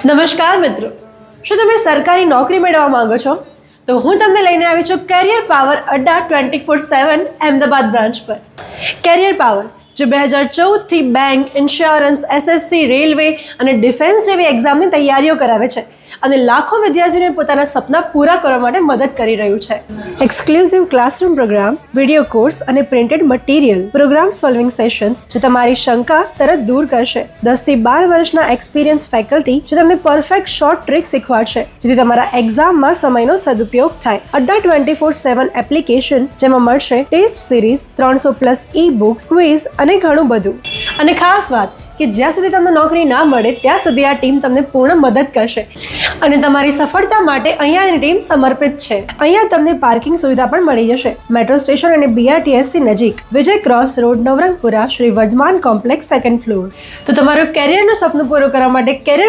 નમસ્કાર મિત્રો, શું તમે સરકારી નોકરી મેળવવા માંગો છો? તો હું તમને લઈને આવી છું કેરિયર પાવર અડ્ડા 24/7 અમદાવાદ બ્રાન્ચ પર. કેરિયર પાવર જે 2014થી બેંક, ઇન્સ્યોરન્સ, એસએસસી, રેલવે અને ડિફેન્સ જેવી એક્ઝામની તૈયારીઓ કરાવે છે અને લાખો વિદ્યાર્થીઓને પોતાના સપના પૂરા કરવા માટે મદદ કરી રહ્યું છે. Exclusive classroom programs, video course અને printed material, program solving sessions જે તમારી શંકા તરત દૂર કરશે. 10 થી 12 વર્ષના એક્સપિરિયન્સ ફેકલ્ટી જે તમને પરફેક્ટ શોર્ટ ટ્રીક શીખવાડશે જેથી તમારા એક્ઝામમાં સમયનો સદુપયોગ થાય. અડ્ડા 24/7 એપ્લિકેશન જેમાં મળશે test series, 300+ e books, quiz અને ઘણું બધું. અને ખાસ વાત કે જ્યાં સુધી તમને નોકરી ના મળે ત્યાં સુધી આ ટીમ તમને પૂર્ણ મદદ કરશે અને તમારી સફળતા માટે અહીંયાની ટીમ સમર્પિત છે. અહીંયા તમને પાર્કિંગ સુવિધા પણ મળી જશે. મેટ્રો સ્ટેશન અને BRTS થી નજીક. Vijay cross road, Navrangpura, Shri Vardhman complex, 2nd floor. તો તમારું કેરિયરનું સપનું પૂરું કરવા માટે કેરિયર